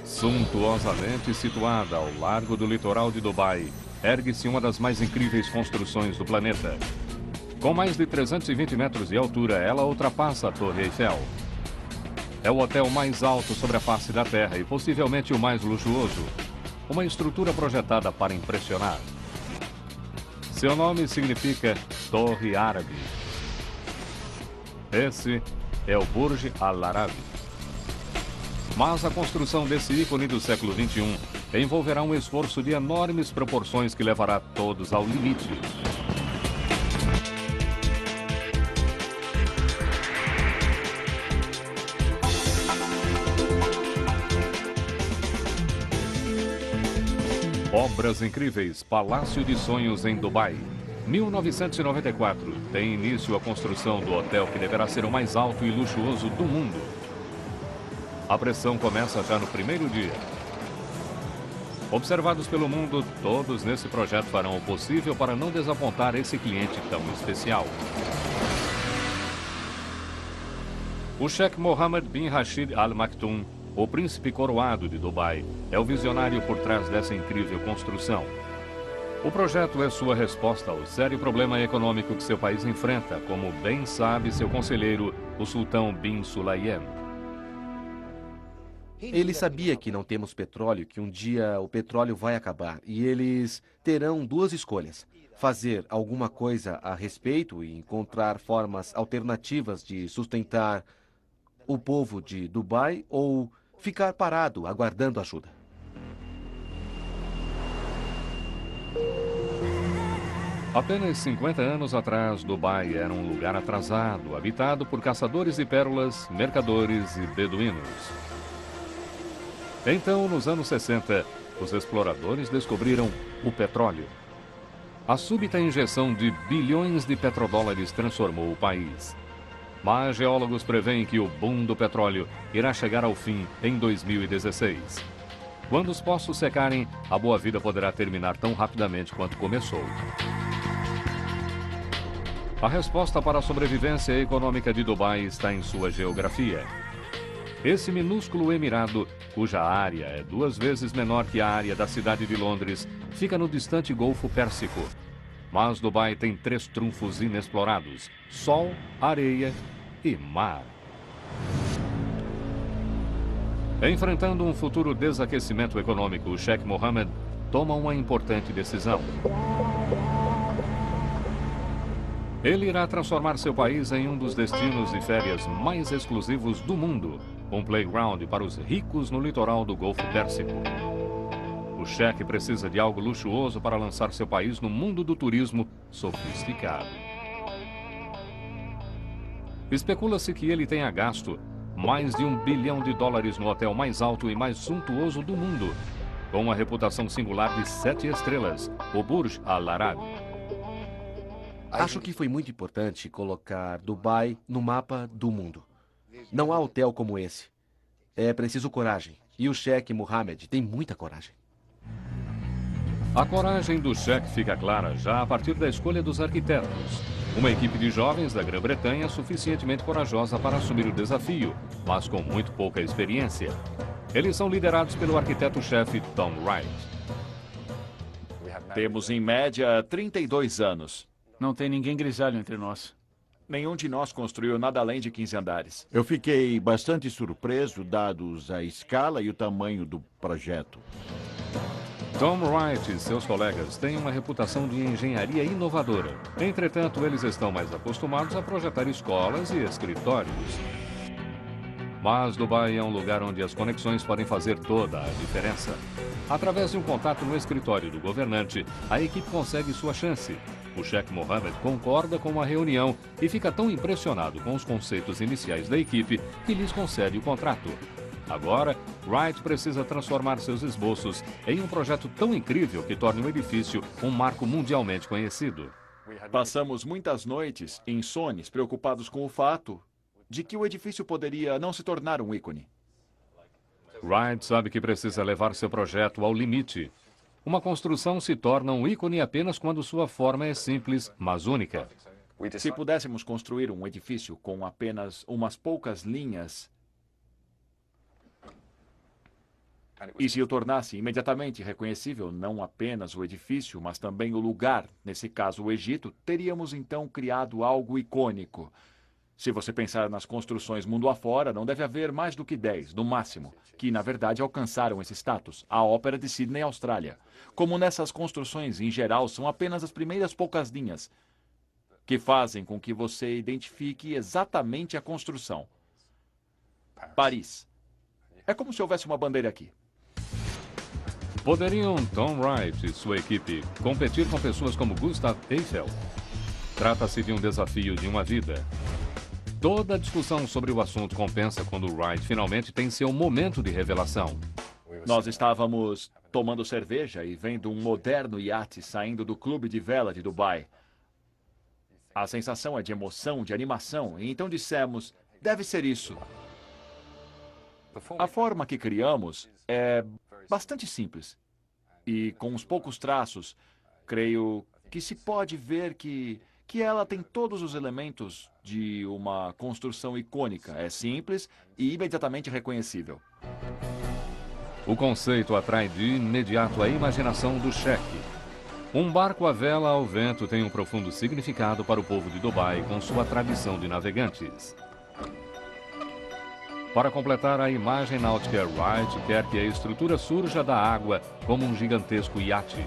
Suntuosamente situada ao largo do litoral de Dubai, ergue-se uma das mais incríveis construções do planeta. Com mais de 320 metros de altura, ela ultrapassa a Torre Eiffel. É o hotel mais alto sobre a face da Terra e possivelmente o mais luxuoso. Uma estrutura projetada para impressionar. Seu nome significa Torre Árabe. Esse é o Burj Al Arab. Mas a construção desse ícone do século XXI envolverá um esforço de enormes proporções que levará todos ao limite. Obras incríveis, Palácio de Sonhos em Dubai. 1994, tem início a construção do hotel que deverá ser o mais alto e luxuoso do mundo. A pressão começa já no primeiro dia. Observados pelo mundo, todos nesse projeto farão o possível para não desapontar esse cliente tão especial. O Sheikh Mohammed bin Rashid Al Maktoum, o príncipe coroado de Dubai, é o visionário por trás dessa incrível construção. O projeto é sua resposta ao sério problema econômico que seu país enfrenta, como bem sabe seu conselheiro, o sultão bin Sulayem. Ele sabia que não temos petróleo, que um dia o petróleo vai acabar e eles terão duas escolhas: fazer alguma coisa a respeito e encontrar formas alternativas de sustentar o povo de Dubai ou ficar parado aguardando ajuda. Apenas 50 anos atrás, Dubai era um lugar atrasado, habitado por caçadores de pérolas, mercadores e beduínos. Então, nos anos 60, os exploradores descobriram o petróleo. A súbita injeção de bilhões de petrodólares transformou o país. Mas geólogos preveem que o boom do petróleo irá chegar ao fim em 2016. Quando os poços secarem, a boa vida poderá terminar tão rapidamente quanto começou. A resposta para a sobrevivência econômica de Dubai está em sua geografia. Esse minúsculo emirado, cuja área é 2 vezes menor que a área da cidade de Londres, fica no distante Golfo Pérsico. Mas Dubai tem 3 trunfos inexplorados: sol, areia e mar. Enfrentando um futuro desaquecimento econômico, o Sheikh Mohammed toma uma importante decisão. Ele irá transformar seu país em um dos destinos de férias mais exclusivos do mundo, um playground para os ricos no litoral do Golfo Pérsico. O cheque precisa de algo luxuoso para lançar seu país no mundo do turismo sofisticado. Especula-se que ele tenha gasto mais de $1 bilhão no hotel mais alto e mais suntuoso do mundo, com uma reputação singular de 7 estrelas, o Burj Al Arab. Acho que foi muito importante colocar Dubai no mapa do mundo. Não há hotel como esse. É preciso coragem. E o Sheikh Mohammed tem muita coragem. A coragem do cheque fica clara já a partir da escolha dos arquitetos. Uma equipe de jovens da Grã-Bretanha suficientemente corajosa para assumir o desafio, mas com muito pouca experiência. Eles são liderados pelo arquiteto-chefe Tom Wright. Temos, em média, 32 anos. Não tem ninguém grisalho entre nós. Nenhum de nós construiu nada além de 15 andares. Eu fiquei bastante surpreso, dados a escala e o tamanho do projeto. Tom Wright e seus colegas têm uma reputação de engenharia inovadora. Entretanto, eles estão mais acostumados a projetar escolas e escritórios. Mas Dubai é um lugar onde as conexões podem fazer toda a diferença. Através de um contato no escritório do governante, a equipe consegue sua chance. O Sheikh Mohammed concorda com uma reunião e fica tão impressionado com os conceitos iniciais da equipe que lhes concede o contrato. Agora, Wright precisa transformar seus esboços em um projeto tão incrível que torne o edifício um marco mundialmente conhecido. Passamos muitas noites insones, preocupados com o fato de que o edifício poderia não se tornar um ícone. Wright sabe que precisa levar seu projeto ao limite. Uma construção se torna um ícone apenas quando sua forma é simples, mas única. Se pudéssemos construir um edifício com apenas umas poucas linhas, E se o tornasse imediatamente reconhecível, não apenas o edifício, mas também o lugar, nesse caso o Egito, teríamos então criado algo icônico. Se você pensar nas construções mundo afora, não deve haver mais do que 10, no máximo, que na verdade alcançaram esse status. A Ópera de Sydney, Austrália. Como nessas construções, em geral, são apenas as primeiras poucas linhas que fazem com que você identifique exatamente a construção. Paris. É como se houvesse uma bandeira aqui. Poderiam Tom Wright e sua equipe competir com pessoas como Gustav Eiffel? Trata-se de um desafio de uma vida. Toda a discussão sobre o assunto compensa quando Wright finalmente tem seu momento de revelação. Nós estávamos tomando cerveja e vendo um moderno iate saindo do clube de vela de Dubai. A sensação é de emoção, de animação, e então dissemos, deve ser isso. A forma que criamos é bastante simples. E com uns poucos traços, creio que se pode ver que ela tem todos os elementos de uma construção icônica. É simples e imediatamente reconhecível. O conceito atrai de imediato a imaginação do cheque. Um barco à vela ao vento tem um profundo significado para o povo de Dubai com sua tradição de navegantes. Para completar a imagem náutica, Wright quer que a estrutura surja da água como um gigantesco iate.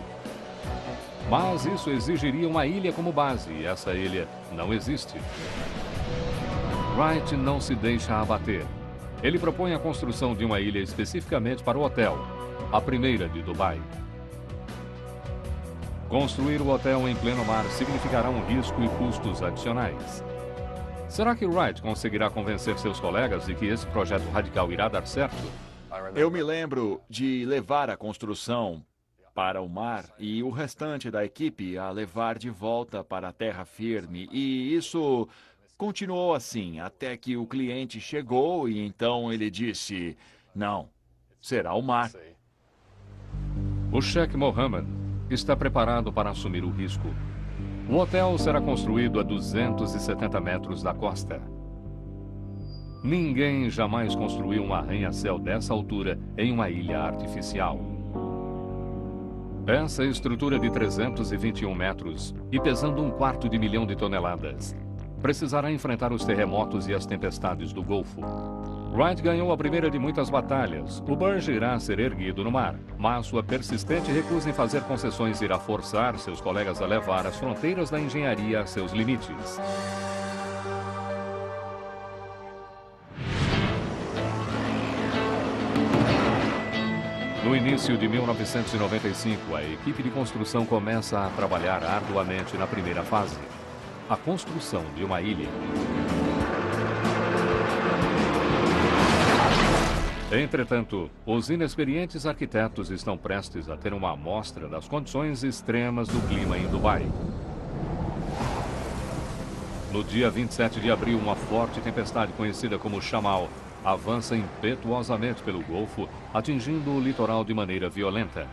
Mas isso exigiria uma ilha como base, e essa ilha não existe. Wright não se deixa abater. Ele propõe a construção de uma ilha especificamente para o hotel, a primeira de Dubai. Construir o hotel em pleno mar significará um risco e custos adicionais. Será que Wright conseguirá convencer seus colegas de que esse projeto radical irá dar certo? Eu me lembro de levar a construção para o mar e o restante da equipe a levar de volta para a terra firme. E isso continuou assim, até que o cliente chegou e então ele disse, não, será o mar. O Sheikh Mohammed está preparado para assumir o risco. O hotel será construído a 270 metros da costa. Ninguém jamais construiu um arranha-céu dessa altura em uma ilha artificial. Essa estrutura de 321 metros e pesando 1/4 de milhão de toneladas precisará enfrentar os terremotos e as tempestades do Golfo. Wright ganhou a primeira de muitas batalhas. O Burj irá ser erguido no mar, mas sua persistente recusa em fazer concessões irá forçar seus colegas a levar as fronteiras da engenharia a seus limites. No início de 1995, a equipe de construção começa a trabalhar arduamente na primeira fase, a construção de uma ilha. Entretanto, os inexperientes arquitetos estão prestes a ter uma amostra das condições extremas do clima em Dubai. No dia 27 de abril, uma forte tempestade conhecida como Shamal avança impetuosamente pelo Golfo, atingindo o litoral de maneira violenta.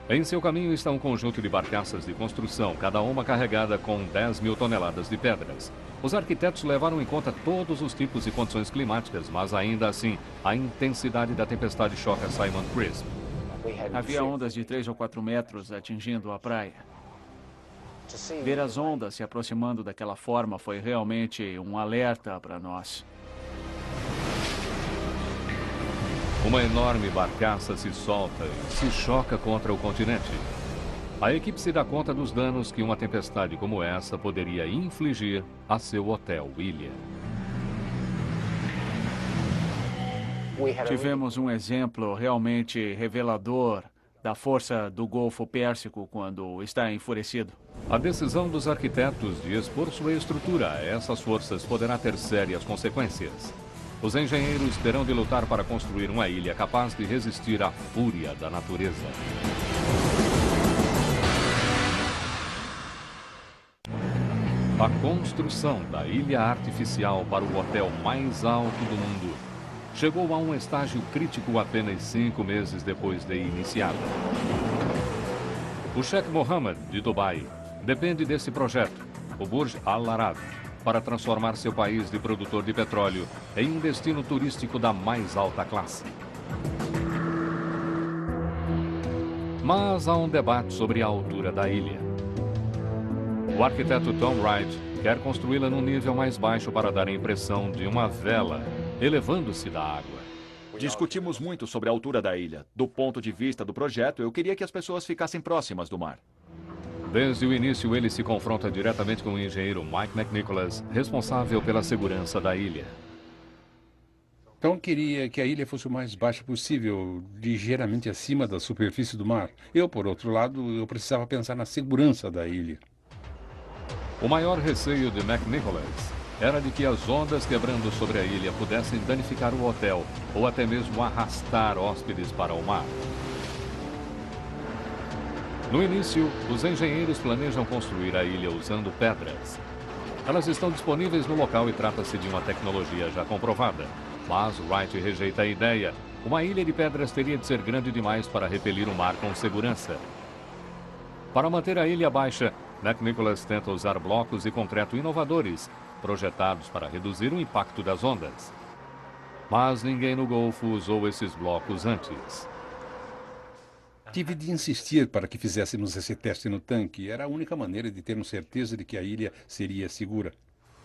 Em seu caminho está um conjunto de barcaças de construção, cada uma carregada com 10.000 toneladas de pedras. Os arquitetos levaram em conta todos os tipos e condições climáticas, mas ainda assim, a intensidade da tempestade choca Simon Crisp. Havia ondas de 3 ou 4 metros atingindo a praia. Ver as ondas se aproximando daquela forma foi realmente um alerta para nós. Uma enorme barcaça se solta e se choca contra o continente. A equipe se dá conta dos danos que uma tempestade como essa poderia infligir a seu hotel-ilha. Tivemos um exemplo realmente revelador da força do Golfo Pérsico quando está enfurecido. A decisão dos arquitetos de expor sua estrutura a essas forças poderá ter sérias consequências. Os engenheiros terão de lutar para construir uma ilha capaz de resistir à fúria da natureza. A construção da ilha artificial para o hotel mais alto do mundo chegou a um estágio crítico apenas 5 meses depois de iniciada. O Sheikh Mohammed, de Dubai, depende desse projeto, o Burj Al Arab, para transformar seu país de produtor de petróleo em um destino turístico da mais alta classe. Mas há um debate sobre a altura da ilha. O arquiteto Tom Wright quer construí-la num nível mais baixo para dar a impressão de uma vela elevando-se da água. Discutimos muito sobre a altura da ilha. Do ponto de vista do projeto, eu queria que as pessoas ficassem próximas do mar. Desde o início, ele se confronta diretamente com o engenheiro Mike McNicholas, responsável pela segurança da ilha. Tom queria que a ilha fosse o mais baixa possível, ligeiramente acima da superfície do mar. Eu, por outro lado, eu precisava pensar na segurança da ilha. O maior receio de McNicholas era de que as ondas quebrando sobre a ilha pudessem danificar o hotel ou até mesmo arrastar hóspedes para o mar. No início, os engenheiros planejam construir a ilha usando pedras. Elas estão disponíveis no local e trata-se de uma tecnologia já comprovada. Mas Wright rejeita a ideia. Uma ilha de pedras teria de ser grande demais para repelir o mar com segurança. Para manter a ilha baixa, McNicholas tenta usar blocos de concreto inovadores, projetados para reduzir o impacto das ondas. Mas ninguém no Golfo usou esses blocos antes. Tive de insistir para que fizéssemos esse teste no tanque. Era a única maneira de termos certeza de que a ilha seria segura.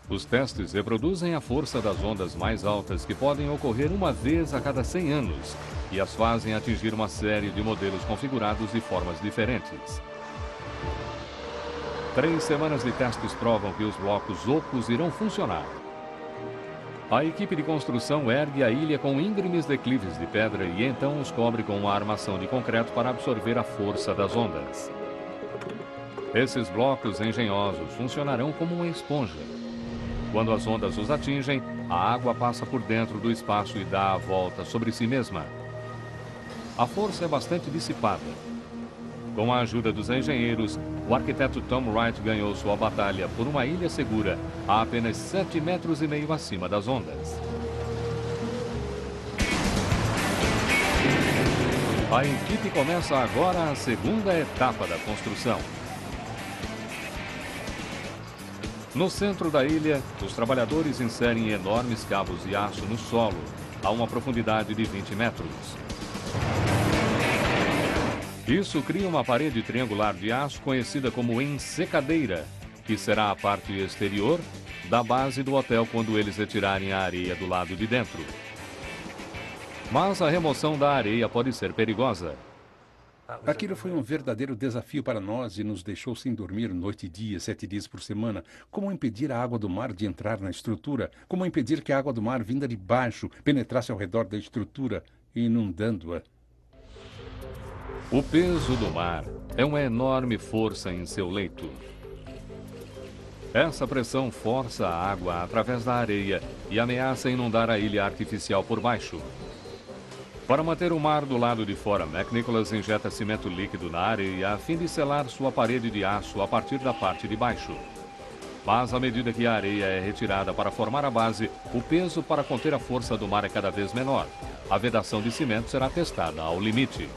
Os testes reproduzem a força das ondas mais altas que podem ocorrer uma vez a cada 100 anos e as fazem atingir uma série de modelos configurados de formas diferentes. 3 semanas de testes provam que os blocos ocos irão funcionar. A equipe de construção ergue a ilha com íngremes declives de pedra e então os cobre com uma armação de concreto para absorver a força das ondas. Esses blocos engenhosos funcionarão como uma esponja. Quando as ondas os atingem, a água passa por dentro do espaço e dá a volta sobre si mesma. A força é bastante dissipada. Com a ajuda dos engenheiros, o arquiteto Tom Wright ganhou sua batalha por uma ilha segura a apenas 7,5 metros acima das ondas. A equipe começa agora a segunda etapa da construção. No centro da ilha, os trabalhadores inserem enormes cabos de aço no solo, a uma profundidade de 20 metros. Isso cria uma parede triangular de aço conhecida como ensecadeira, que será a parte exterior da base do hotel quando eles retirarem a areia do lado de dentro. Mas a remoção da areia pode ser perigosa. Aquilo foi um verdadeiro desafio para nós e nos deixou sem dormir noite e dia, 7 dias por semana. Como impedir a água do mar de entrar na estrutura? Como impedir que a água do mar vinda de baixo penetrasse ao redor da estrutura, inundando-a? O peso do mar é uma enorme força em seu leito. Essa pressão força a água através da areia e ameaça inundar a ilha artificial por baixo. Para manter o mar do lado de fora, McNicholas injeta cimento líquido na areia a fim de selar sua parede de aço a partir da parte de baixo. Mas à medida que a areia é retirada para formar a base, o peso para conter a força do mar é cada vez menor. A vedação de cimento será testada ao limite.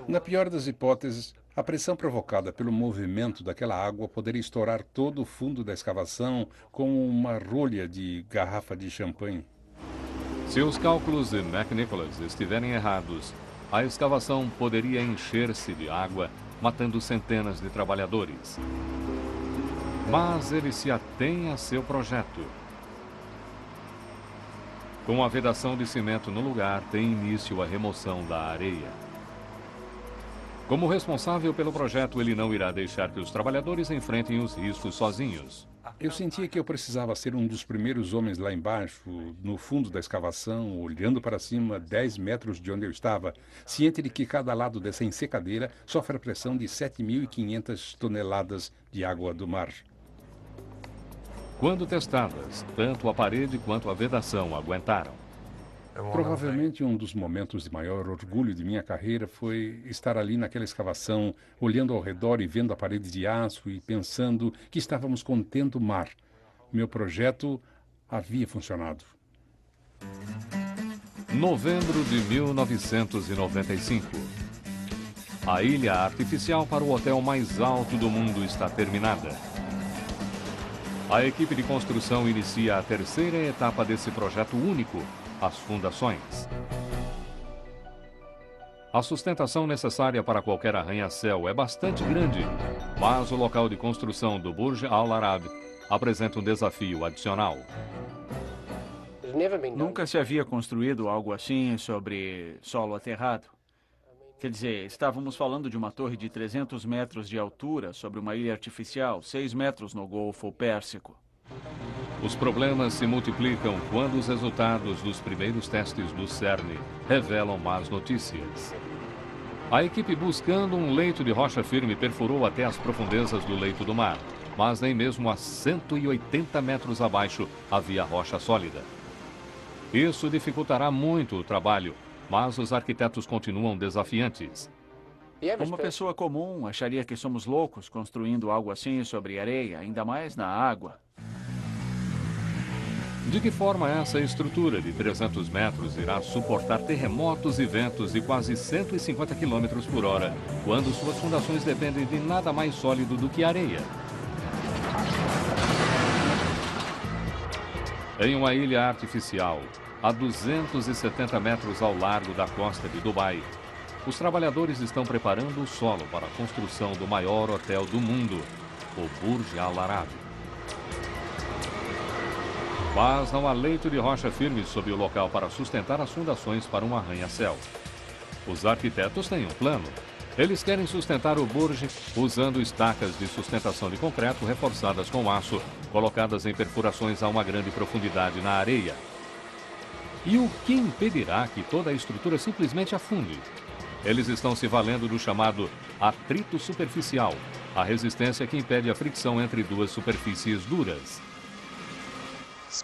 Na pior das hipóteses, a pressão provocada pelo movimento daquela água poderia estourar todo o fundo da escavação como uma rolha de garrafa de champanhe. Se os cálculos de McNicholas estiverem errados, a escavação poderia encher-se de água, matando centenas de trabalhadores. Mas ele se atém a seu projeto. Com a vedação de cimento no lugar, tem início a remoção da areia. Como responsável pelo projeto, ele não irá deixar que os trabalhadores enfrentem os riscos sozinhos. Eu sentia que eu precisava ser um dos primeiros homens lá embaixo, no fundo da escavação, olhando para cima 10 metros de onde eu estava, ciente de que cada lado dessa ensecadeira sofre a pressão de 7.500 toneladas de água do mar. Quando testadas, tanto a parede quanto a vedação aguentaram. Provavelmente um dos momentos de maior orgulho de minha carreira foi estar ali naquela escavação, olhando ao redor e vendo a parede de aço e pensando que estávamos contendo o mar. Meu projeto havia funcionado. Novembro de 1995. A ilha artificial para o hotel mais alto do mundo está terminada. A equipe de construção inicia a terceira etapa desse projeto único, as fundações. A sustentação necessária para qualquer arranha-céu é bastante grande, mas o local de construção do Burj Al Arab apresenta um desafio adicional. Nunca se havia construído algo assim sobre solo aterrado. Quer dizer, estávamos falando de uma torre de 300 metros de altura sobre uma ilha artificial, 6 metros no Golfo Pérsico. Os problemas se multiplicam quando os resultados dos primeiros testes do CERN revelam más notícias. A equipe buscando um leito de rocha firme perfurou até as profundezas do leito do mar, mas nem mesmo a 180 metros abaixo havia rocha sólida. Isso dificultará muito o trabalho, mas os arquitetos continuam desafiantes. Uma pessoa comum acharia que somos loucos construindo algo assim sobre areia, ainda mais na água. De que forma essa estrutura de 300 metros irá suportar terremotos e ventos de quase 150 km por hora, quando suas fundações dependem de nada mais sólido do que areia? Em uma ilha artificial, a 270 metros ao largo da costa de Dubai, os trabalhadores estão preparando o solo para a construção do maior hotel do mundo, o Burj Al Arab. Mas não há leito de rocha firme sob o local para sustentar as fundações para um arranha-céu. Os arquitetos têm um plano. Eles querem sustentar o Burj usando estacas de sustentação de concreto reforçadas com aço, colocadas em perfurações a uma grande profundidade na areia. E o que impedirá que toda a estrutura simplesmente afunde? Eles estão se valendo do chamado atrito superficial, a resistência que impede a fricção entre duas superfícies duras.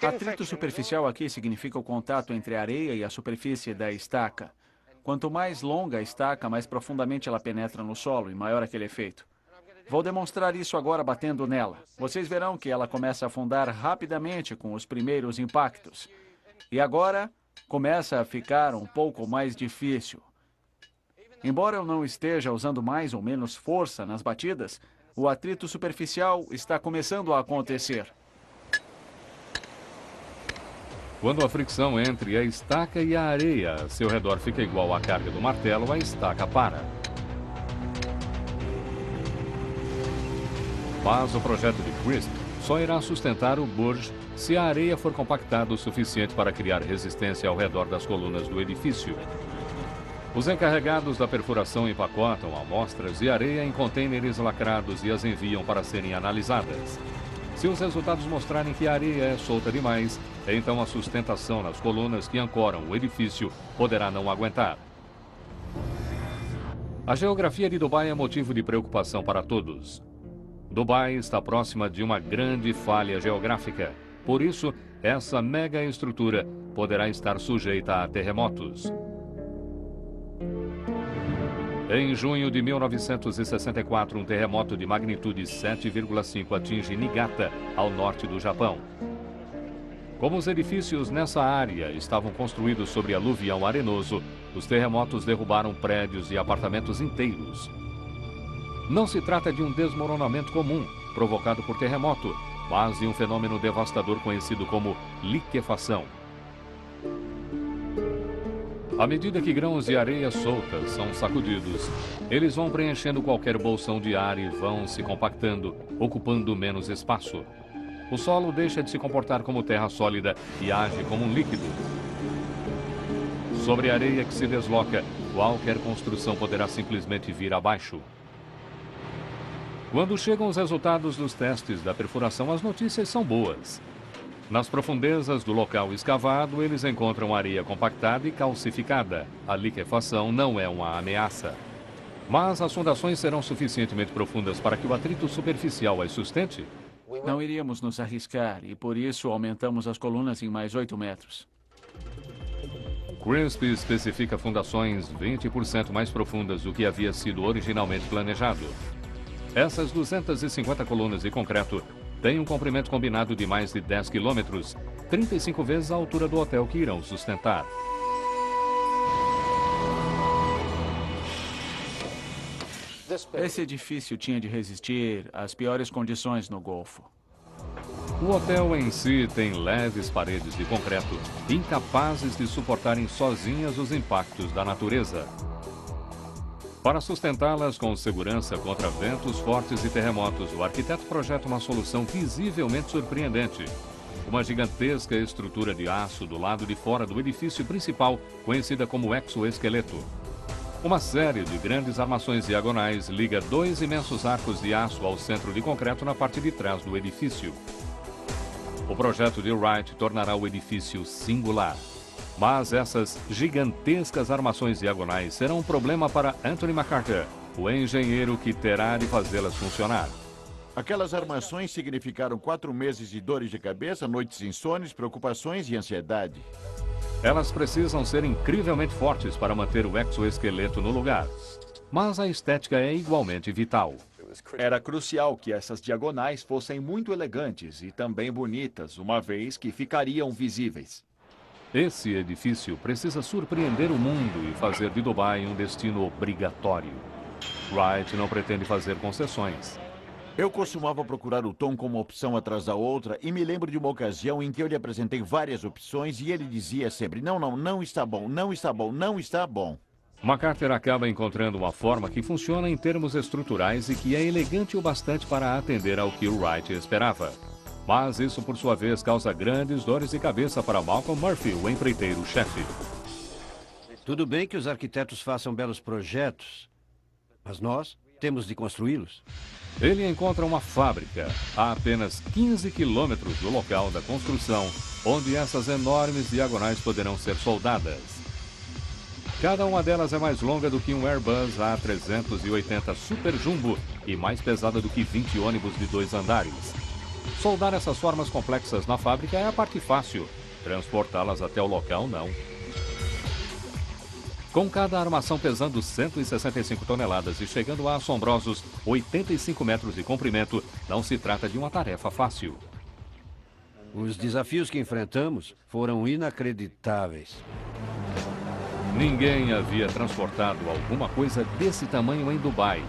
Atrito superficial aqui significa o contato entre a areia e a superfície da estaca. Quanto mais longa a estaca, mais profundamente ela penetra no solo e maior aquele efeito. Vou demonstrar isso agora batendo nela. Vocês verão que ela começa a afundar rapidamente com os primeiros impactos. E agora começa a ficar um pouco mais difícil. Embora eu não esteja usando mais ou menos força nas batidas, o atrito superficial está começando a acontecer. Quando a fricção entre a estaca e a areia a seu redor fica igual à carga do martelo, a estaca para. Mas o projeto de Crisp só irá sustentar o Burj se a areia for compactada o suficiente para criar resistência ao redor das colunas do edifício. Os encarregados da perfuração empacotam amostras de areia em contêineres lacrados e as enviam para serem analisadas. Se os resultados mostrarem que a areia é solta demais, então a sustentação nas colunas que ancoram o edifício poderá não aguentar. A geografia de Dubai é motivo de preocupação para todos. Dubai está próxima de uma grande falha geográfica. Por isso, essa mega estrutura poderá estar sujeita a terremotos. Em junho de 1964, um terremoto de magnitude 7,5 atinge Niigata, ao norte do Japão. Como os edifícios nessa área estavam construídos sobre aluvião arenoso, os terremotos derrubaram prédios e apartamentos inteiros. Não se trata de um desmoronamento comum, provocado por terremoto, mas de um fenômeno devastador conhecido como liquefação. À medida que grãos de areia soltas são sacudidos, eles vão preenchendo qualquer bolsão de ar e vão se compactando, ocupando menos espaço. O solo deixa de se comportar como terra sólida e age como um líquido. Sobre a areia que se desloca, qualquer construção poderá simplesmente vir abaixo. Quando chegam os resultados dos testes da perfuração, as notícias são boas. Nas profundezas do local escavado, eles encontram areia compactada e calcificada. A liquefação não é uma ameaça. Mas as fundações serão suficientemente profundas para que o atrito superficial as sustente? Não iríamos nos arriscar e por isso aumentamos as colunas em mais 8 metros. Crisp especifica fundações 20% mais profundas do que havia sido originalmente planejado. Essas 250 colunas de concreto têm um comprimento combinado de mais de 10 quilômetros, 35 vezes a altura do hotel que irão sustentar. Esse edifício tinha de resistir às piores condições no Golfo. O hotel em si tem leves paredes de concreto, incapazes de suportarem sozinhas os impactos da natureza. Para sustentá-las com segurança contra ventos fortes e terremotos, o arquiteto projeta uma solução visivelmente surpreendente. Uma gigantesca estrutura de aço do lado de fora do edifício principal, conhecida como exoesqueleto. Uma série de grandes armações diagonais liga 2 imensos arcos de aço ao centro de concreto na parte de trás do edifício. O projeto de Wright tornará o edifício singular. Mas essas gigantescas armações diagonais serão um problema para Anthony McCarter, o engenheiro que terá de fazê-las funcionar. Aquelas armações significaram 4 meses de dores de cabeça, noites insônias, preocupações e ansiedade. Elas precisam ser incrivelmente fortes para manter o exoesqueleto no lugar. Mas a estética é igualmente vital. Era crucial que essas diagonais fossem muito elegantes e também bonitas, uma vez que ficariam visíveis. Esse edifício precisa surpreender o mundo e fazer de Dubai um destino obrigatório. Wright não pretende fazer concessões. Eu costumava procurar o Tom como opção atrás da outra e me lembro de uma ocasião em que eu lhe apresentei várias opções e ele dizia sempre, não está bom, não está bom, não está bom. McCarter acaba encontrando uma forma que funciona em termos estruturais e que é elegante o bastante para atender ao que Wright esperava. Mas isso, por sua vez, causa grandes dores de cabeça para Malcolm Murphy, o empreiteiro-chefe. Tudo bem que os arquitetos façam belos projetos, mas nós temos de construí-los. Ele encontra uma fábrica a apenas 15 quilômetros do local da construção, onde essas enormes diagonais poderão ser soldadas. Cada uma delas é mais longa do que um Airbus A380 Super Jumbo e mais pesada do que 20 ônibus de 2 andares. Soldar essas formas complexas na fábrica é a parte fácil. Transportá-las até o local, não. Com cada armação pesando 165 toneladas e chegando a assombrosos 85 metros de comprimento, não se trata de uma tarefa fácil. Os desafios que enfrentamos foram inacreditáveis. Ninguém havia transportado alguma coisa desse tamanho em Dubai,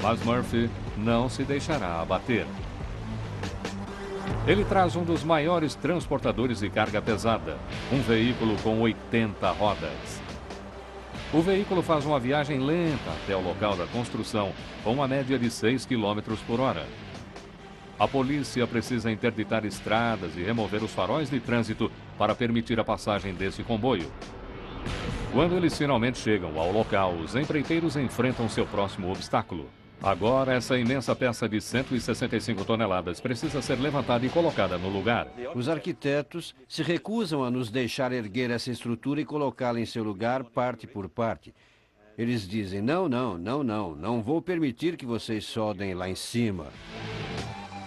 mas Murphy não se deixará abater. Ele traz um dos maiores transportadores de carga pesada, um veículo com 80 rodas. O veículo faz uma viagem lenta até o local da construção, com uma média de 6 km por hora. A polícia precisa interditar estradas e remover os faróis de trânsito para permitir a passagem desse comboio. Quando eles finalmente chegam ao local, os empreiteiros enfrentam seu próximo obstáculo. Agora, essa imensa peça de 165 toneladas precisa ser levantada e colocada no lugar. Os arquitetos se recusam a nos deixar erguer essa estrutura e colocá-la em seu lugar, parte por parte. Eles dizem, não vou permitir que vocês soldem lá em cima.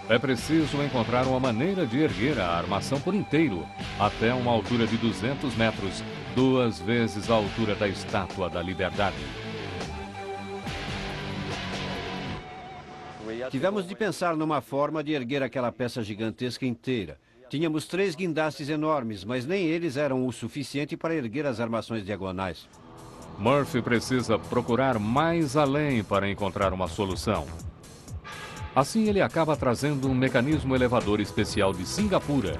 É preciso encontrar uma maneira de erguer a armação por inteiro, até uma altura de 200 metros, 2 vezes a altura da Estátua da Liberdade. Tivemos de pensar numa forma de erguer aquela peça gigantesca inteira. Tínhamos 3 guindastes enormes, mas nem eles eram o suficiente para erguer as armações diagonais. Murphy precisa procurar mais além para encontrar uma solução. Assim, ele acaba trazendo um mecanismo elevador especial de Singapura.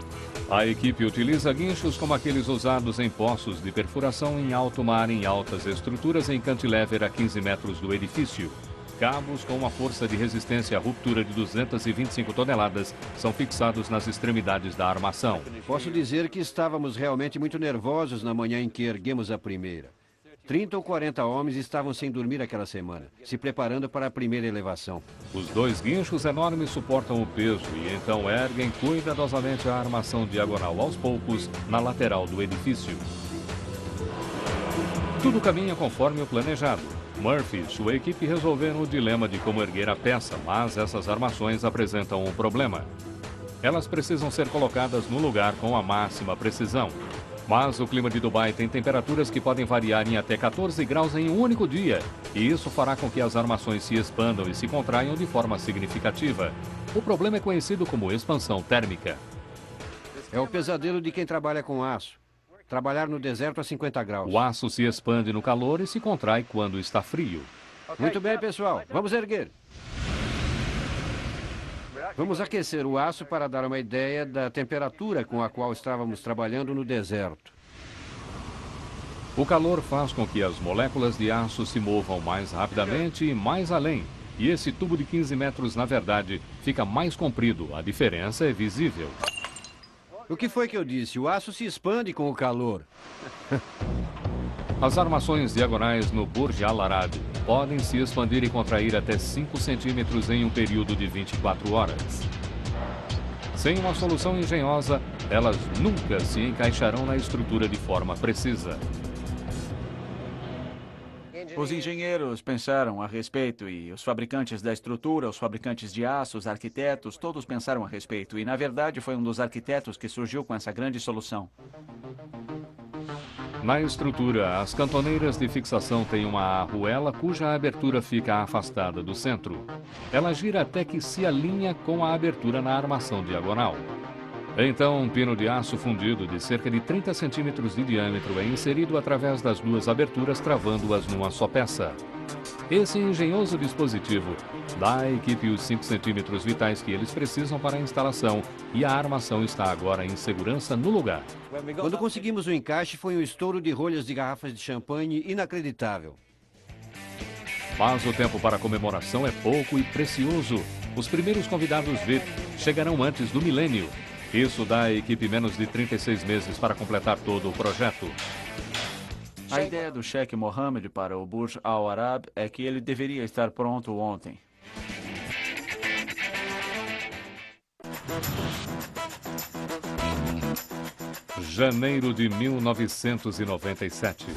A equipe utiliza guinchos como aqueles usados em poços de perfuração em alto mar em altas estruturas em cantilever a 15 metros do edifício. Cabos com uma força de resistência à ruptura de 225 toneladas são fixados nas extremidades da armação. Posso dizer que estávamos realmente muito nervosos na manhã em que erguemos a primeira. 30 ou 40 homens estavam sem dormir aquela semana, se preparando para a primeira elevação. Os 2 guinchos enormes suportam o peso e então erguem cuidadosamente a armação diagonal aos poucos na lateral do edifício. Tudo caminha conforme o planejado. Murphy e sua equipe resolveram o dilema de como erguer a peça, mas essas armações apresentam um problema. Elas precisam ser colocadas no lugar com a máxima precisão. Mas o clima de Dubai tem temperaturas que podem variar em até 14 graus em um único dia, e isso fará com que as armações se expandam e se contraiam de forma significativa. O problema é conhecido como expansão térmica. É o pesadelo de quem trabalha com aço. Trabalhar no deserto a 50 graus. O aço se expande no calor e se contrai quando está frio. Muito bem, pessoal. Vamos erguer. Vamos aquecer o aço para dar uma ideia da temperatura com a qual estávamos trabalhando no deserto. O calor faz com que as moléculas de aço se movam mais rapidamente e mais além. E esse tubo de 15 metros, na verdade, fica mais comprido. A diferença é visível. O que foi que eu disse? O aço se expande com o calor. As armações diagonais no Burj Al Arab podem se expandir e contrair até 5 centímetros em um período de 24 horas. Sem uma solução engenhosa, elas nunca se encaixarão na estrutura de forma precisa. Os engenheiros pensaram a respeito e os fabricantes da estrutura, os fabricantes de aço, os arquitetos, todos pensaram a respeito. E, na verdade, foi um dos arquitetos que surgiu com essa grande solução. Na estrutura, as cantoneiras de fixação têm uma arruela cuja abertura fica afastada do centro. Ela gira até que se alinha com a abertura na armação diagonal. Então, um pino de aço fundido de cerca de 30 centímetros de diâmetro é inserido através das duas aberturas, travando-as numa só peça. Esse engenhoso dispositivo dá à equipe os 5 centímetros vitais que eles precisam para a instalação e a armação está agora em segurança no lugar. Quando conseguimos o encaixe, foi um estouro de rolhas de garrafas de champanhe inacreditável. Mas o tempo para a comemoração é pouco e precioso. Os primeiros convidados VIP chegarão antes do milênio. Isso dá à equipe menos de 36 meses para completar todo o projeto. A ideia do Sheikh Mohammed para o Burj Al Arab é que ele deveria estar pronto ontem. Janeiro de 1997.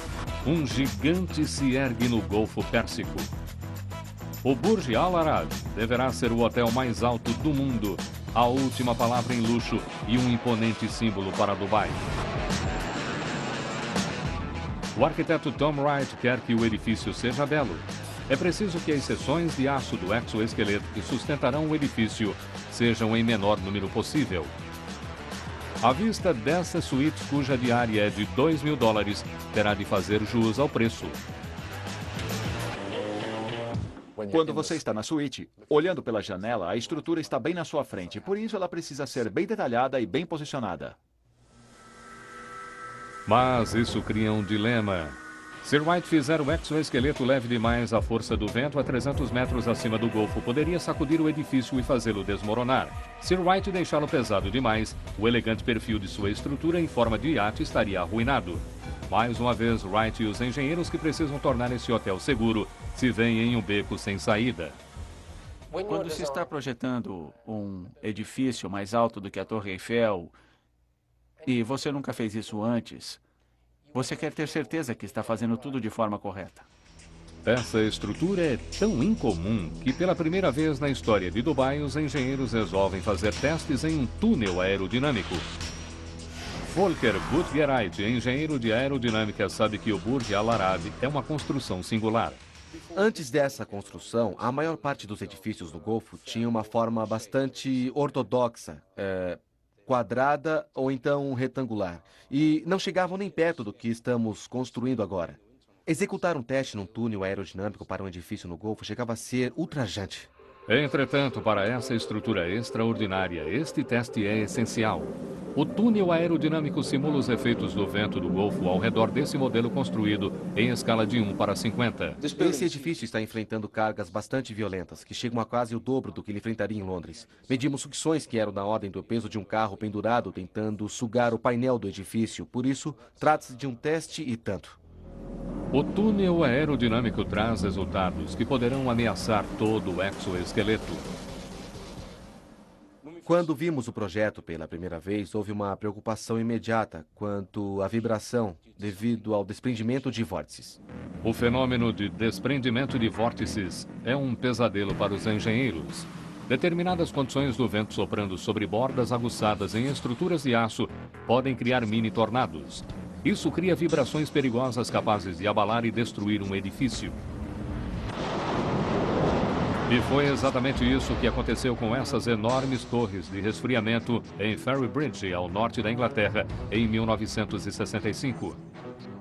Um gigante se ergue no Golfo Pérsico. O Burj Al Arab deverá ser o hotel mais alto do mundo, a última palavra em luxo e um imponente símbolo para Dubai. O arquiteto Tom Wright quer que o edifício seja belo. É preciso que as seções de aço do exoesqueleto que sustentarão o edifício sejam em menor número possível. A vista dessa suíte, cuja diária é de $2.000, terá de fazer jus ao preço. Quando você está na suíte, olhando pela janela, a estrutura está bem na sua frente. Por isso, ela precisa ser bem detalhada e bem posicionada. Mas isso cria um dilema. Se Wright fizer o exoesqueleto leve demais, a força do vento a 300 metros acima do Golfo poderia sacudir o edifício e fazê-lo desmoronar. Se Wright deixá-lo pesado demais, o elegante perfil de sua estrutura em forma de iate estaria arruinado. Mais uma vez, Wright e os engenheiros que precisam tornar esse hotel seguro se veem em um beco sem saída. Quando se está projetando um edifício mais alto do que a Torre Eiffel, e você nunca fez isso antes, você quer ter certeza que está fazendo tudo de forma correta. Essa estrutura é tão incomum que pela primeira vez na história de Dubai, os engenheiros resolvem fazer testes em um túnel aerodinâmico. Volker Gutgereit, engenheiro de aerodinâmica, sabe que o Burj Al Arab é uma construção singular. Antes dessa construção, a maior parte dos edifícios do Golfo tinha uma forma bastante ortodoxa, quadrada ou então retangular, e não chegavam nem perto do que estamos construindo agora. Executar um teste num túnel aerodinâmico para um edifício no Golfo chegava a ser ultrajante. Entretanto, para essa estrutura extraordinária, este teste é essencial. O túnel aerodinâmico simula os efeitos do vento do Golfo ao redor desse modelo construído em escala de 1:50. Esse edifício está enfrentando cargas bastante violentas, que chegam a quase o dobro do que ele enfrentaria em Londres. Medimos sucções que eram da ordem do peso de um carro pendurado tentando sugar o painel do edifício. Por isso, trata-se de um teste e tanto. O túnel aerodinâmico traz resultados que poderão ameaçar todo o exoesqueleto. Quando vimos o projeto pela primeira vez, houve uma preocupação imediata quanto à vibração devido ao desprendimento de vórtices. O fenômeno de desprendimento de vórtices é um pesadelo para os engenheiros. Determinadas condições do vento soprando sobre bordas aguçadas em estruturas de aço podem criar mini tornados. Isso cria vibrações perigosas capazes de abalar e destruir um edifício. E foi exatamente isso que aconteceu com essas enormes torres de resfriamento em Ferrybridge, ao norte da Inglaterra, em 1965.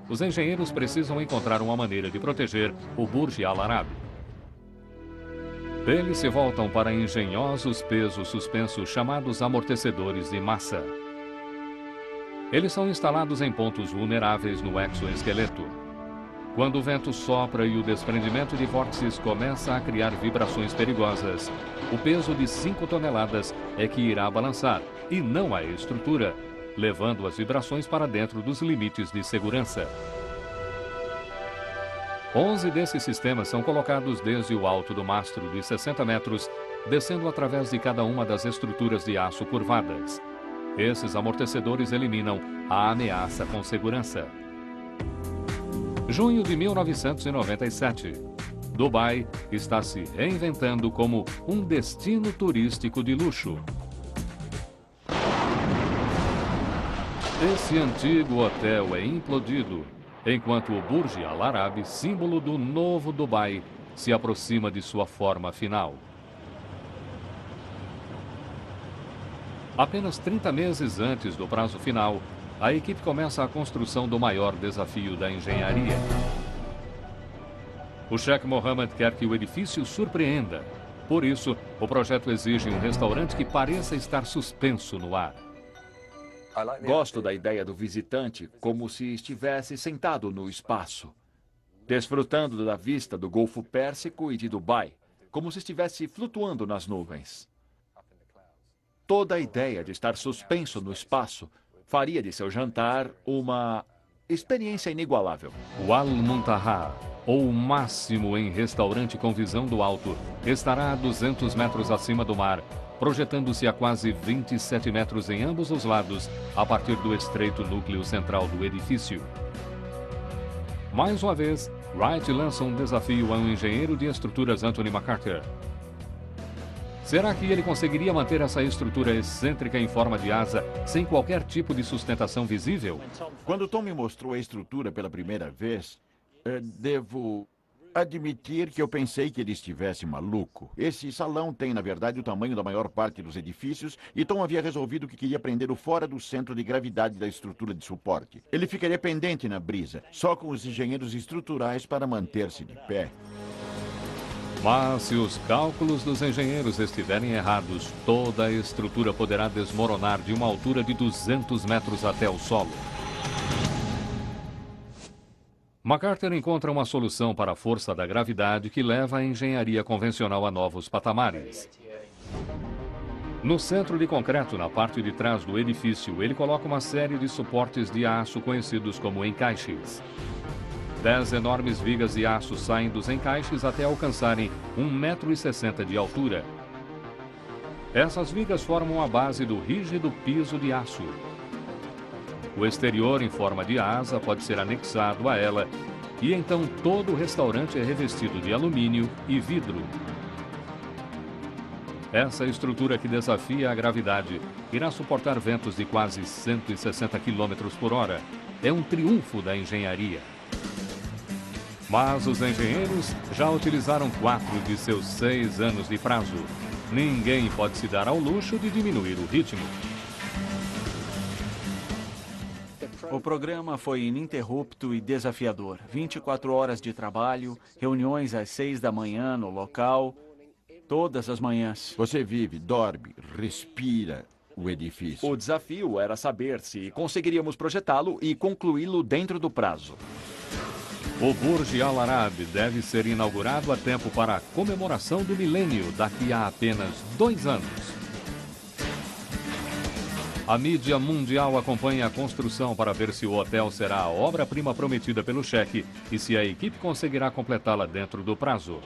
Os engenheiros precisam encontrar uma maneira de proteger o Burj Al Arab. Eles se voltam para engenhosos pesos suspensos chamados amortecedores de massa. Eles são instalados em pontos vulneráveis no exoesqueleto. Quando o vento sopra e o desprendimento de vórtices começa a criar vibrações perigosas, o peso de 5 toneladas é que irá balançar, e não a estrutura, levando as vibrações para dentro dos limites de segurança. 11 desses sistemas são colocados desde o alto do mastro de 60 metros, descendo através de cada uma das estruturas de aço curvadas. Esses amortecedores eliminam a ameaça com segurança. Junho de 1997. Dubai está se reinventando como um destino turístico de luxo. Esse antigo hotel é implodido, enquanto o Burj Al Arab, símbolo do novo Dubai, se aproxima de sua forma final. Apenas 30 meses antes do prazo final, a equipe começa a construção do maior desafio da engenharia. O Sheikh Mohammed quer que o edifício surpreenda. Por isso, o projeto exige um restaurante que pareça estar suspenso no ar. Gosto da ideia do visitante como se estivesse sentado no espaço, desfrutando da vista do Golfo Pérsico e de Dubai, como se estivesse flutuando nas nuvens. Toda a ideia de estar suspenso no espaço faria de seu jantar uma experiência inigualável. O Al Muntaha, ou o máximo em restaurante com visão do alto, estará a 200 metros acima do mar, projetando-se a quase 27 metros em ambos os lados, a partir do estreito núcleo central do edifício. Mais uma vez, Wright lança um desafio ao engenheiro de estruturas Anthony McCarter. Será que ele conseguiria manter essa estrutura excêntrica em forma de asa, sem qualquer tipo de sustentação visível? Quando Tom me mostrou a estrutura pela primeira vez, devo admitir que eu pensei que ele estivesse maluco. Esse salão tem, na verdade, o tamanho da maior parte dos edifícios e Tom havia resolvido que queria prender-o fora do centro de gravidade da estrutura de suporte. Ele ficaria pendente na brisa, só com os engenheiros estruturais para manter-se de pé. Mas se os cálculos dos engenheiros estiverem errados, toda a estrutura poderá desmoronar de uma altura de 200 metros até o solo. McCarter encontra uma solução para a força da gravidade que leva a engenharia convencional a novos patamares. No centro de concreto, na parte de trás do edifício, ele coloca uma série de suportes de aço conhecidos como encaixes. 10 enormes vigas de aço saem dos encaixes até alcançarem 1,60 m de altura. Essas vigas formam a base do rígido piso de aço. O exterior, em forma de asa, pode ser anexado a ela e então todo o restaurante é revestido de alumínio e vidro. Essa estrutura que desafia a gravidade irá suportar ventos de quase 160 km por hora. É um triunfo da engenharia. Mas os engenheiros já utilizaram 4 de seus 6 anos de prazo. Ninguém pode se dar ao luxo de diminuir o ritmo. O programa foi ininterrupto e desafiador. 24 horas de trabalho, reuniões às 6 da manhã no local, todas as manhãs. Você vive, dorme, respira o edifício. O desafio era saber se conseguiríamos projetá-lo e concluí-lo dentro do prazo. O Burj Al Arab deve ser inaugurado a tempo para a comemoração do milênio daqui a apenas 2 anos. A mídia mundial acompanha a construção para ver se o hotel será a obra-prima prometida pelo chefe e se a equipe conseguirá completá-la dentro do prazo.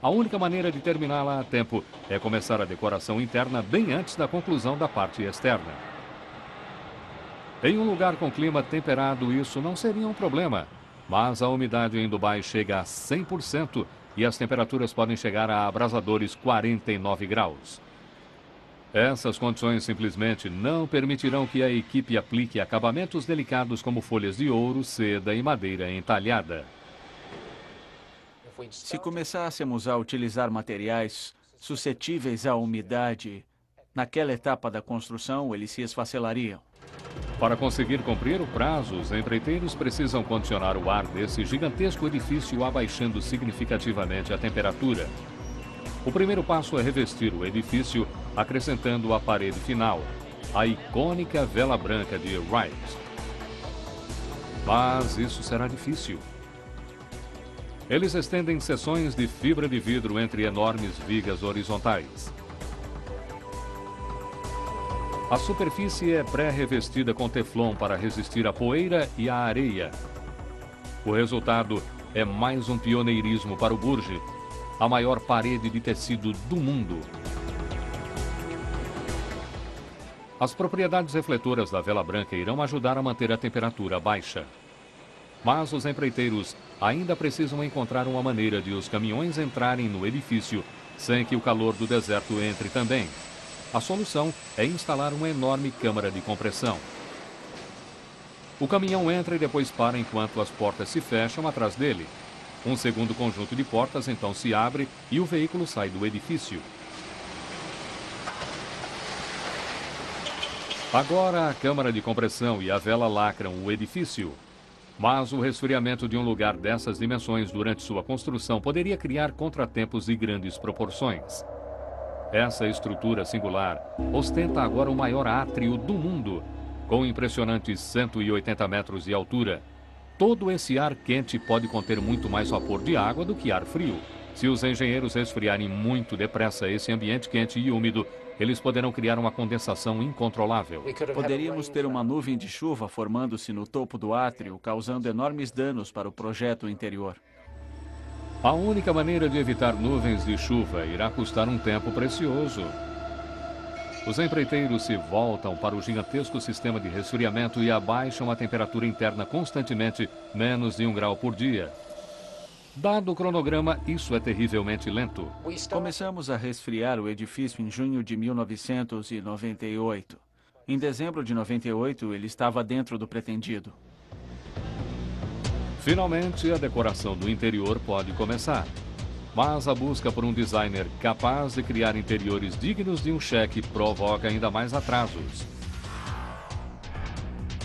A única maneira de terminá-la a tempo é começar a decoração interna bem antes da conclusão da parte externa. Em um lugar com clima temperado, isso não seria um problema. Mas a umidade em Dubai chega a 100% e as temperaturas podem chegar a abrasadores 49 graus. Essas condições simplesmente não permitirão que a equipe aplique acabamentos delicados como folhas de ouro, seda e madeira entalhada. Se começássemos a utilizar materiais suscetíveis à umidade, naquela etapa da construção, eles se esfacelariam. Para conseguir cumprir o prazo, os empreiteiros precisam condicionar o ar desse gigantesco edifício abaixando significativamente a temperatura. O primeiro passo é revestir o edifício, acrescentando a parede final. a icônica vela branca de Wright. Mas isso será difícil. Eles estendem seções de fibra de vidro entre enormes vigas horizontais. A superfície é pré-revestida com teflon para resistir à poeira e à areia. O resultado é mais um pioneirismo para o Burj, a maior parede de tecido do mundo. As propriedades refletoras da vela branca irão ajudar a manter a temperatura baixa. Mas os empreiteiros ainda precisam encontrar uma maneira de os caminhões entrarem no edifício sem que o calor do deserto entre também. A solução é instalar uma enorme câmara de compressão. O caminhão entra e depois para enquanto as portas se fecham atrás dele. Um segundo conjunto de portas então se abre e o veículo sai do edifício. Agora a câmara de compressão e a vela lacram o edifício. Mas o resfriamento de um lugar dessas dimensões durante sua construção poderia criar contratempos de grandes proporções. Essa estrutura singular ostenta agora o maior átrio do mundo, com impressionantes 180 metros de altura. Todo esse ar quente pode conter muito mais vapor de água do que ar frio. Se os engenheiros resfriarem muito depressa esse ambiente quente e úmido, eles poderão criar uma condensação incontrolável. Poderíamos ter uma nuvem de chuva formando-se no topo do átrio, causando enormes danos para o projeto interior. A única maneira de evitar nuvens de chuva irá custar um tempo precioso. Os empreiteiros se voltam para o gigantesco sistema de resfriamento e abaixam a temperatura interna constantemente, menos de 1 grau por dia. Dado o cronograma, isso é terrivelmente lento. Começamos a resfriar o edifício em junho de 1998. Em dezembro de 98, ele estava dentro do pretendido. Finalmente, a decoração do interior pode começar. Mas a busca por um designer capaz de criar interiores dignos de um cheque provoca ainda mais atrasos.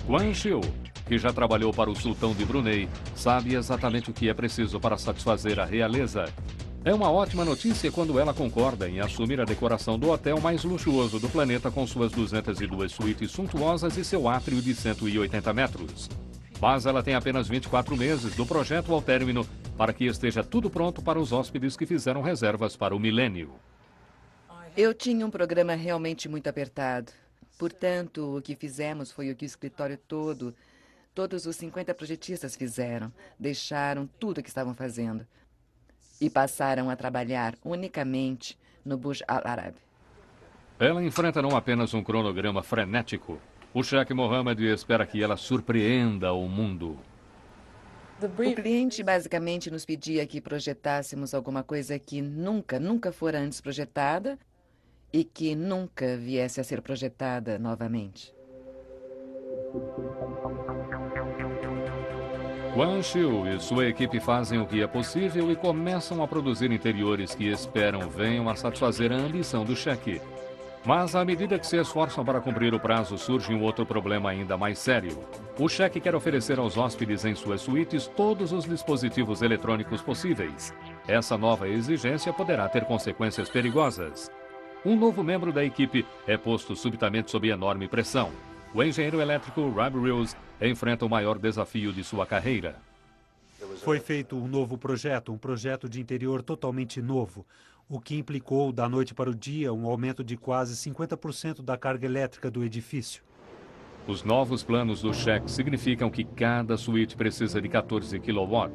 Quan Chiu, que já trabalhou para o sultão de Brunei, sabe exatamente o que é preciso para satisfazer a realeza. É uma ótima notícia quando ela concorda em assumir a decoração do hotel mais luxuoso do planeta com suas 202 suítes suntuosas e seu átrio de 180 metros. Mas ela tem apenas 24 meses do projeto ao término para que esteja tudo pronto para os hóspedes que fizeram reservas para o milênio. Eu tinha um programa realmente muito apertado. Portanto, o que fizemos foi o que o escritório todo, todos os 50 projetistas fizeram. Deixaram tudo o que estavam fazendo e passaram a trabalhar unicamente no Burj Al Arab. Ela enfrenta não apenas um cronograma frenético. O chefe Mohammed espera que ela surpreenda o mundo. O cliente basicamente nos pedia que projetássemos alguma coisa que nunca fora antes projetada e que nunca viesse a ser projetada novamente. Quan Chiu e sua equipe fazem o que é possível e começam a produzir interiores que esperam venham a satisfazer a ambição do chefe. Mas à medida que se esforçam para cumprir o prazo, surge um outro problema ainda mais sério. O chefe quer oferecer aos hóspedes em suas suítes todos os dispositivos eletrônicos possíveis. Essa nova exigência poderá ter consequências perigosas. Um novo membro da equipe é posto subitamente sob enorme pressão. O engenheiro elétrico Rob Rios enfrenta o maior desafio de sua carreira. Foi feito um novo projeto, um projeto de interior totalmente novo, o que implicou, da noite para o dia, um aumento de quase 50% da carga elétrica do edifício. Os novos planos do cheque significam que cada suíte precisa de 14 kW.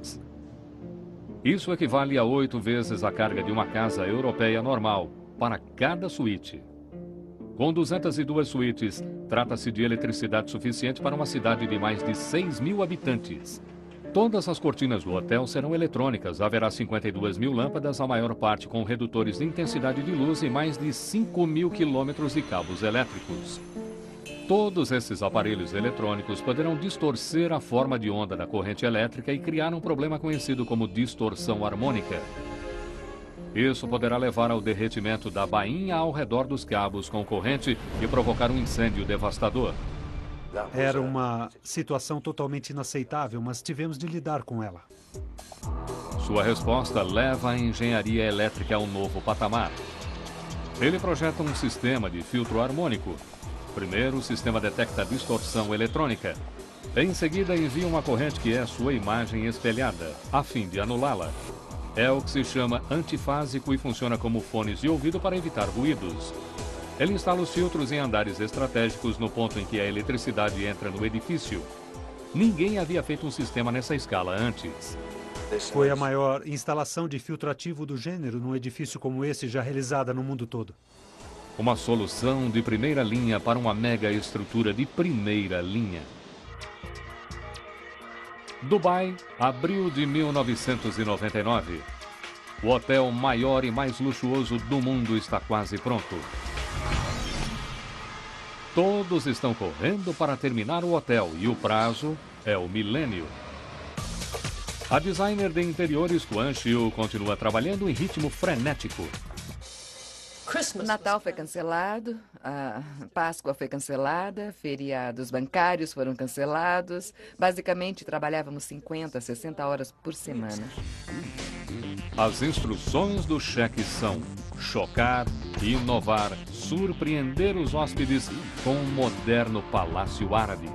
Isso equivale a 8 vezes a carga de uma casa europeia normal, para cada suíte. Com 202 suítes, trata-se de eletricidade suficiente para uma cidade de mais de 6.000 habitantes. Todas as cortinas do hotel serão eletrônicas. Haverá 52 mil lâmpadas, a maior parte com redutores de intensidade de luz e mais de 5.000 quilômetros de cabos elétricos. Todos esses aparelhos eletrônicos poderão distorcer a forma de onda da corrente elétrica e criar um problema conhecido como distorção harmônica. Isso poderá levar ao derretimento da bainha ao redor dos cabos com corrente e provocar um incêndio devastador. Era uma situação totalmente inaceitável, mas tivemos de lidar com ela. Sua resposta leva a engenharia elétrica a um novo patamar. Ele projeta um sistema de filtro harmônico. Primeiro, o sistema detecta a distorção eletrônica. Em seguida, envia uma corrente que é sua imagem espelhada, a fim de anulá-la. É o que se chama antifásico e funciona como fones de ouvido para evitar ruídos. Ele instala os filtros em andares estratégicos no ponto em que a eletricidade entra no edifício. Ninguém havia feito um sistema nessa escala antes. Foi a maior instalação de filtro ativo do gênero num edifício como esse já realizada no mundo todo. Uma solução de primeira linha para uma mega estrutura de primeira linha. Dubai, abril de 1999. O hotel maior e mais luxuoso do mundo está quase pronto. Todos estão correndo para terminar o hotel e o prazo é o milênio. A designer de interiores Quan Chiu continua trabalhando em ritmo frenético. Natal foi cancelado, a Páscoa foi cancelada, feriados bancários foram cancelados. Basicamente, trabalhávamos 50, 60 horas por semana. As instruções do cheque são chocar, inovar, surpreender os hóspedes com um moderno palácio árabe.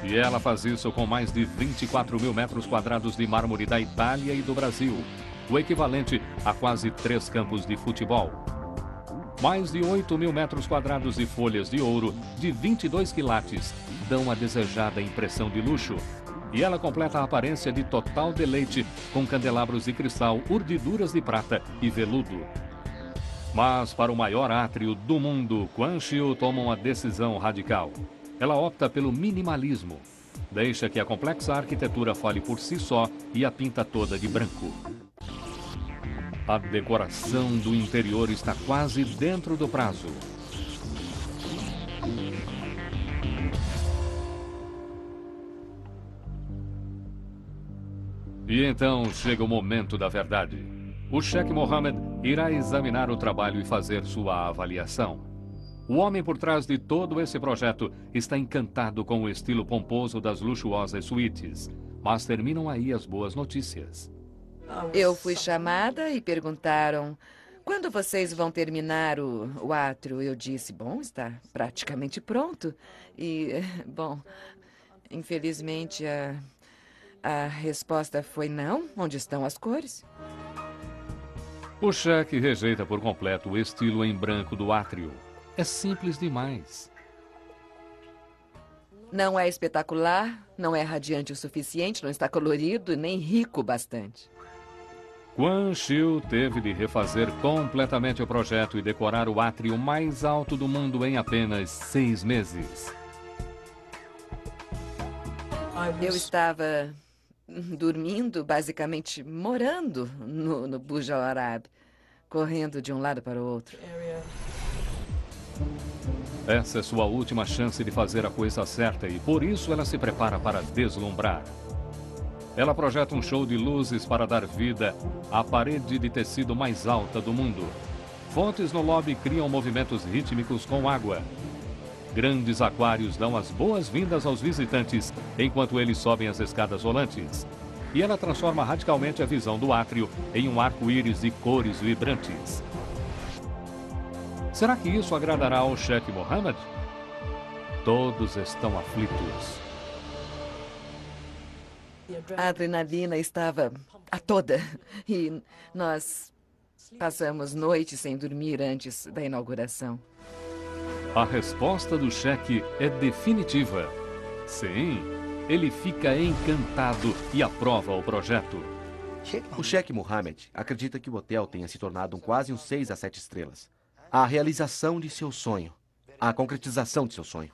E ela faz isso com mais de 24 mil metros quadrados de mármore da Itália e do Brasil, o equivalente a quase 3 campos de futebol. Mais de 8 mil metros quadrados de folhas de ouro de 22 quilates dão a desejada impressão de luxo. E ela completa a aparência de total deleite com candelabros de cristal, urdiduras de prata e veludo. Mas para o maior átrio do mundo, Quan Chiu toma uma decisão radical. Ela opta pelo minimalismo. Deixa que a complexa arquitetura fale por si só e a pinta toda de branco. A decoração do interior está quase dentro do prazo. E então chega o momento da verdade. O Sheikh Mohammed irá examinar o trabalho e fazer sua avaliação. O homem por trás de todo esse projeto está encantado com o estilo pomposo das luxuosas suítes. Mas terminam aí as boas notícias. Eu fui chamada e perguntaram: quando vocês vão terminar o átrio? Eu disse: bom, está praticamente pronto. E, bom, infelizmente a resposta foi não. Onde estão as cores? O cheque rejeita por completo o estilo em branco do átrio. É simples demais. Não é espetacular, não é radiante o suficiente, não está colorido, nem rico bastante. Quan Chiu teve de refazer completamente o projeto e decorar o átrio mais alto do mundo em apenas 6 meses. Eu estava dormindo, basicamente morando no Burj Al Arab, correndo de um lado para o outro. Essa é sua última chance de fazer a coisa certa e por isso ela se prepara para deslumbrar. Ela projeta um show de luzes para dar vida à parede de tecido mais alta do mundo. Fontes no lobby criam movimentos rítmicos com água. Grandes aquários dão as boas-vindas aos visitantes enquanto eles sobem as escadas rolantes. E ela transforma radicalmente a visão do átrio em um arco-íris de cores vibrantes. Será que isso agradará ao Sheikh Mohammed? Todos estão aflitos. A adrenalina estava a toda e nós passamos noites sem dormir antes da inauguração. A resposta do cheque é definitiva. Sim, ele fica encantado e aprova o projeto. O Sheikh Mohammed acredita que o hotel tenha se tornado quase um 6 a 7 estrelas. A realização de seu sonho. A concretização de seu sonho.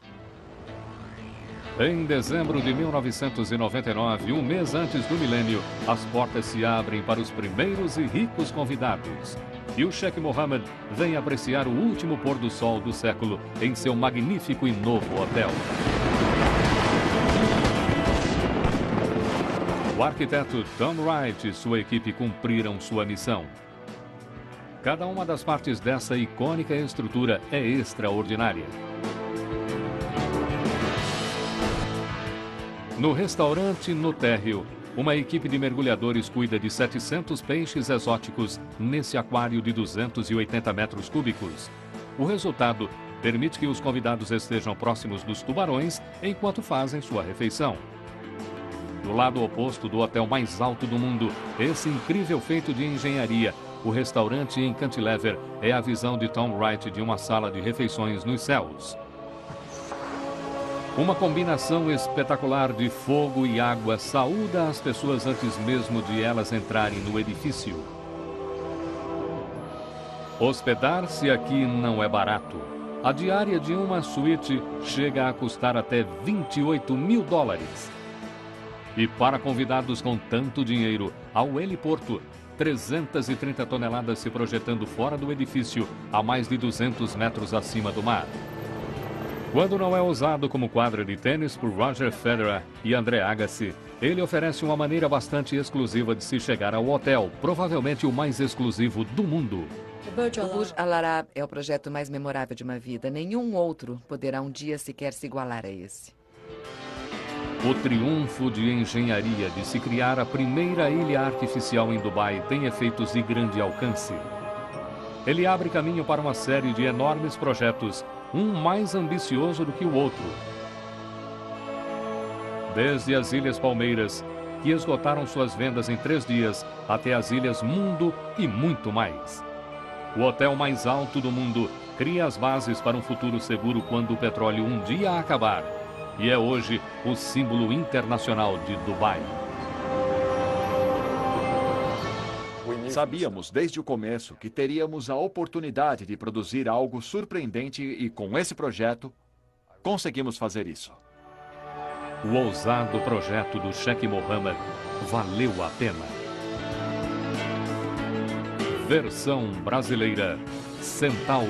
Em dezembro de 1999, um mês antes do milênio, as portas se abrem para os primeiros e ricos convidados. E o Sheikh Mohammed vem apreciar o último pôr do sol do século em seu magnífico e novo hotel. O arquiteto Tom Wright e sua equipe cumpriram sua missão. Cada uma das partes dessa icônica estrutura é extraordinária. No restaurante no térreo, uma equipe de mergulhadores cuida de 700 peixes exóticos nesse aquário de 280 metros cúbicos. O resultado permite que os convidados estejam próximos dos tubarões enquanto fazem sua refeição. Do lado oposto do hotel mais alto do mundo, esse incrível feito de engenharia, o restaurante em Cantilever, é a visão de Tom Wright de uma sala de refeições nos céus. Uma combinação espetacular de fogo e água saúda as pessoas antes mesmo de elas entrarem no edifício. Hospedar-se aqui não é barato. A diária de uma suíte chega a custar até $28.000. E para convidados com tanto dinheiro, ao heliporto, 330 toneladas se projetando fora do edifício, a mais de 200 metros acima do mar. Quando não é usado como quadra de tênis por Roger Federer e André Agassi, ele oferece uma maneira bastante exclusiva de se chegar ao hotel, provavelmente o mais exclusivo do mundo. O Burj Al Arab é o projeto mais memorável de uma vida. Nenhum outro poderá um dia sequer se igualar a esse. O triunfo de engenharia de se criar a primeira ilha artificial em Dubai tem efeitos de grande alcance. Ele abre caminho para uma série de enormes projetos, um mais ambicioso do que o outro. Desde as Ilhas Palmeiras, que esgotaram suas vendas em 3 dias, até as Ilhas Mundo e muito mais. O hotel mais alto do mundo cria as bases para um futuro seguro quando o petróleo um dia acabar. E é hoje o símbolo internacional de Dubai. Sabíamos desde o começo que teríamos a oportunidade de produzir algo surpreendente e com esse projeto, conseguimos fazer isso. O ousado projeto do Sheikh Mohammed valeu a pena. Versão brasileira Centauro.